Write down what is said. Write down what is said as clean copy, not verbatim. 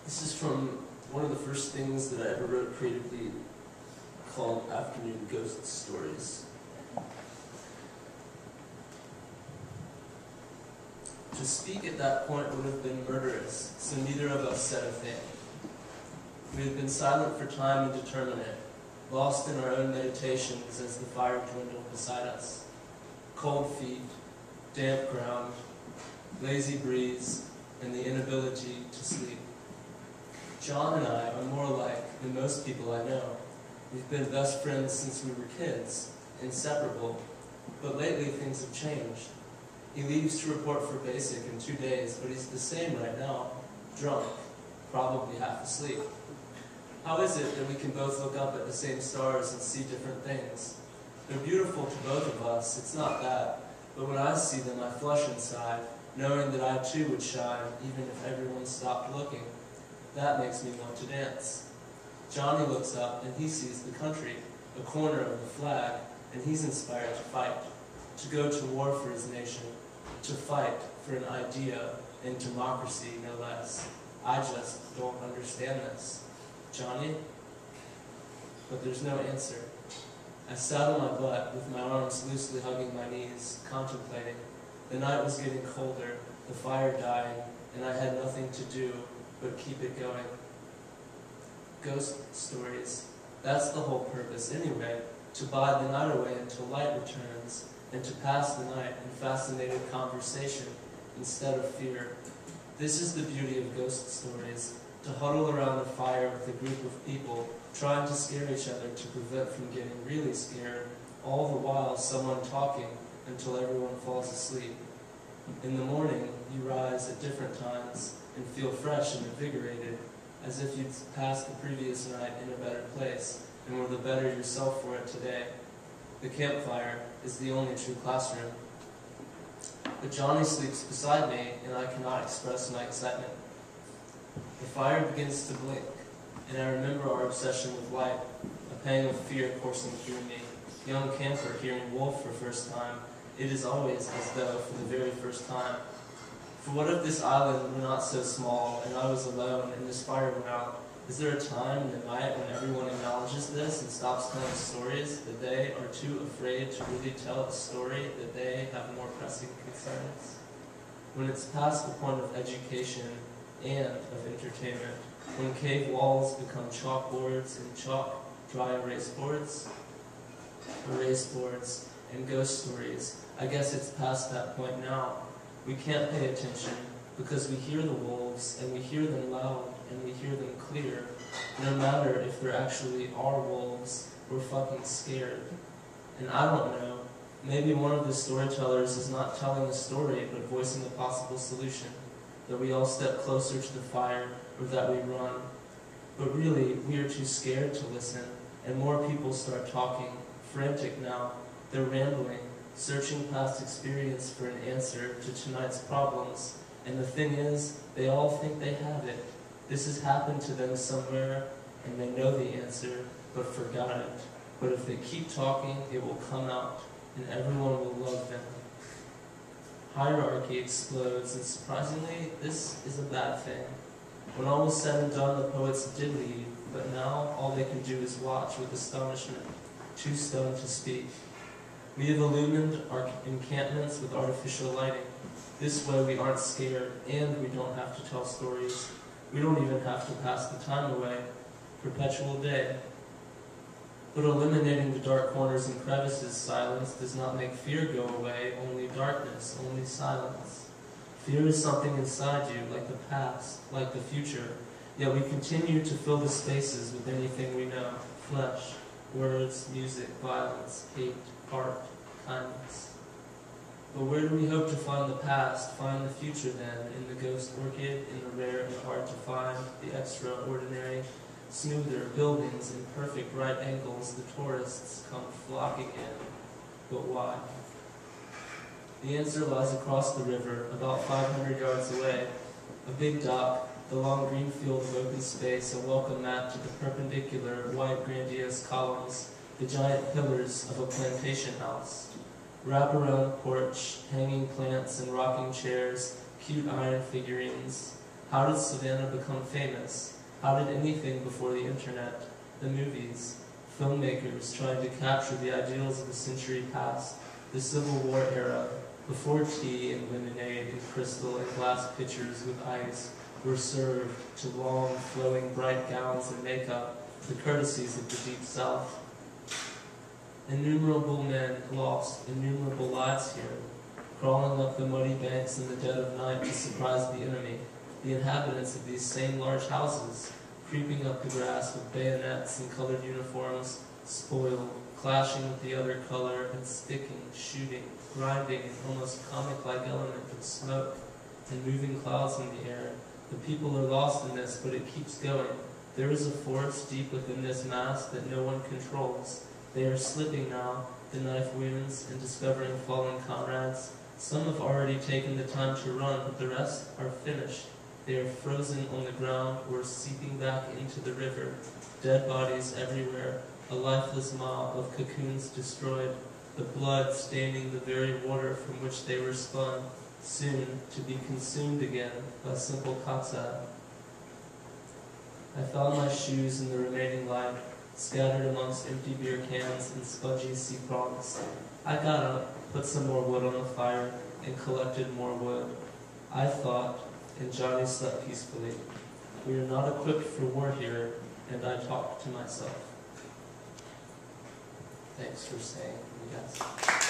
This is from one of the first things that I ever wrote creatively, called Afternoon Ghost Stories. To speak at that point would have been murderous, so neither of us said a thing. We had been silent for time and determinate, lost in our own meditations as the fire dwindled beside us. Cold feet, damp ground, lazy breeze, and the inability to sleep. John and I are more alike than most people I know. We've been best friends since we were kids, inseparable, but lately things have changed. He leaves to report for basic in 2 days, but he's the same right now, drunk, probably half asleep. How is it that we can both look up at the same stars and see different things? They're beautiful to both of us, it's not that, but when I see them I flush inside, knowing that I too would shine, even if everyone stopped looking. That makes me want to dance. Johnny looks up and he sees the country, a corner of the flag, and he's inspired to fight, to go to war for his nation, to fight for an idea and democracy, no less. I just don't understand this. Johnny? But there's no answer. I sat on my butt with my arms loosely hugging my knees, contemplating. The night was getting colder, the fire dying, and I had nothing to do but keep it going. Ghost stories. That's the whole purpose anyway, to bide the night away until light returns, and to pass the night in fascinated conversation instead of fear. This is the beauty of ghost stories, to huddle around a fire with a group of people, trying to scare each other to prevent from getting really scared, all the while someone talking until everyone falls asleep. In the morning, you rise at different times and feel fresh and invigorated, as if you'd passed the previous night in a better place and were the better yourself for it today. The campfire is the only true classroom. But Johnny sleeps beside me, and I cannot express my excitement. The fire begins to blink, and I remember our obsession with light, a pang of fear coursing through me. Young camper hearing wolf for first time, it is always as though for the very first time. For what if this island were not so small, and I was alone, and this fire went out? Is there a time in the night when everyone acknowledges this and stops telling stories, that they are too afraid to really tell a story, that they have more pressing concerns? When it's past the point of education and of entertainment, when cave walls become chalkboards and chalk dry erase boards, and ghost stories, I guess it's past that point now. We can't pay attention because we hear the wolves, and we hear them loud, and we hear them clear. No matter if there actually are wolves, we're fucking scared. And I don't know, maybe one of the storytellers is not telling a story, but voicing a possible solution, that we all step closer to the fire, or that we run. But really, we are too scared to listen, and more people start talking, frantic now. They're rambling, searching past experience for an answer to tonight's problems. And the thing is, they all think they have it. This has happened to them somewhere, and they know the answer, but forgot it. But if they keep talking, it will come out, and everyone will love them. Hierarchy explodes, and surprisingly, this is a bad thing. When all was said and done, the poets did leave, but now all they can do is watch with astonishment, too stoned to speak. We have illumined our encampments with artificial lighting. This way we aren't scared, and we don't have to tell stories. We don't even have to pass the time away. Perpetual day. But eliminating the dark corners and crevices, silence does not make fear go away, only darkness, only silence. Fear is something inside you, like the past, like the future, yet we continue to fill the spaces with anything we know, flesh, words, music, violence, hate, art, kindness. But where do we hope to find the past, find the future then, in the ghost orchid, in the rare and hard to find, the extraordinary, smoother buildings in perfect right angles, the tourists come flocking in. But why? The answer lies across the river, about 500 yards away. A big dock, the long green field of open space, a welcome mat to the perpendicular, white grandiose columns, the giant pillars of a plantation house. Wrap-around porch, hanging plants and rocking chairs, cute iron figurines. How did Savannah become famous? How did anything before the internet, the movies, filmmakers trying to capture the ideals of the century past, the Civil War era, before tea and lemonade and crystal and glass pitchers with ice were served to long, flowing, bright gowns and makeup, the courtesies of the Deep South? Innumerable men lost innumerable lives here, crawling up the muddy banks in the dead of night to surprise the enemy, the inhabitants of these same large houses, creeping up the grass with bayonets and colored uniforms, spoiled, clashing with the other color, and sticking, shooting, grinding, an almost comic-like element of smoke and moving clouds in the air. The people are lost in this, but it keeps going. There is a force deep within this mass that no one controls. They are slipping now, the knife wounds, and discovering fallen comrades. Some have already taken the time to run, but the rest are finished. They are frozen on the ground or seeping back into the river. Dead bodies everywhere, a lifeless mob of cocoons destroyed, the blood staining the very water from which they were spun, soon to be consumed again by simple katsa. I found my shoes in the remaining light, scattered amongst empty beer cans and spongy sea prongs. I got up, put some more wood on the fire, and collected more wood. I thought, and Johnny slept peacefully. We are not equipped for war here, and I talked to myself. Thanks for staying, you guys.